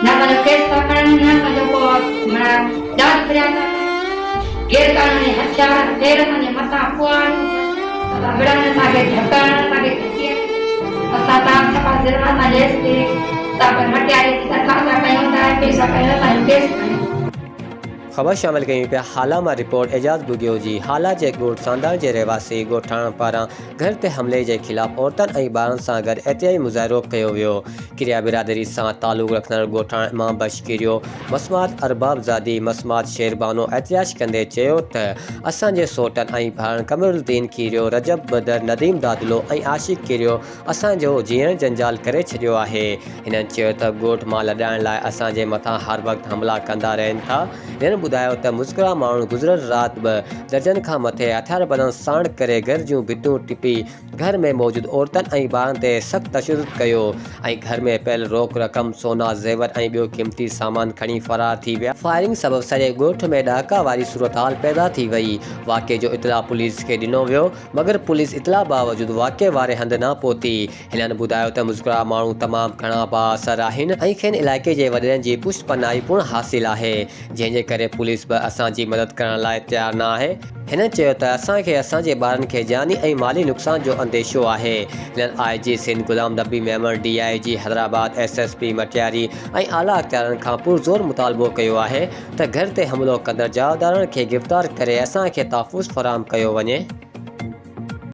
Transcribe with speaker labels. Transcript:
Speaker 1: ना पंहिंजो केस था खणनि, न पंहिंजो को दाद फरियाद था कनि। गैरकानूनी हथियार पेर असांजे मथां पुआणियूं, असां विढ़नि असांखे ढकण, असांखे खिचीअ, असां तव्हां सफ़ा ज़िला असां लेस ते असां मटियारे जी दरख़्वास्त कयूं था, केस कयूं, असांजो केस खणियो।
Speaker 2: खबर शामिल कयूं पिया हाला मां रिपोर्ट एजाज बुगियो जी। हाला जे ॻोठ सांदाल जे रहवासी ॻोठाणनि पारां घर ते हमले जे ख़िलाफ़ औरतनि ऐं ॿारनि सां गॾु एहतियाती मुज़ाहिरो कयो वियो। किरिया बिरादरी सां तालुक़ रखंदड़ ॻोठाणन इमाम बख्श किरियो मसमात अरबाबज़ादी मसमात शेरबानो एहतियाज कंदे चयो त असांजे सोटनि ऐं भाउरनि कमरुद्दीन किरियो, रजब बदर, नदीम दादलो ऐं आशिक़ किरियो असांजो जीअण जंजाल करे छॾियो आहे। हिननि चयो त ॻोठ मां लॾाइण लाइ असांजे मथां हर वक़्तु हमला कंदा रहनि था। हिननि ॿुधायो त मुस्किरा माण्हू गुज़िरियल राति ॿ दर्जन खां मथे हथियार बदन साण करे घर जूं भितूं टिपी घर में मौजूदु औरतनि ऐं ॿारनि ते सख़्तु तशदुद कयो ऐं घर में पियल रोक रक़म, सोना, ज़ेवर ऐं ॿियो क़ीमती सामान खणी फरार थी विया। फायरिंग सबबि सॼे ॻोठ में ॾहाका वारी सूरतहाल पैदा थी वई। वाक़े जो इतला पुलिस खे ॾिनो वियो, मगर पुलिस इतला बावजूदु वाक़े वारे हंधि न पहुती। हिननि ॿुधायो त मुस्किरा माण्हू तमामु घणा बाअसर आहिनि ऐं खेनि इलाइक़े जे वॾेरनि जी पुष्टपनाही पिणु हासिलु आहे, जंहिंजे करे पुलिस बि असांजी मदद करण लाइ तयारु न आहे। हिननि चयो त असांखे असांजे ॿारनि खे जानी ऐं माली नुक़सान जो अंदेशो आहे। हिननि IG Sindh Ghulam Nabi Memon, DIG Hyderabad, SSP Matiari ऐं आला अख़्तियारनि खां पुरज़ोर मुतालबो कयो आहे त घर ते हमिलो कंदड़ जावादारनि खे गिरफ़्तार करे असांखे तहफ़ुज़ फ़राहम कयो वञे।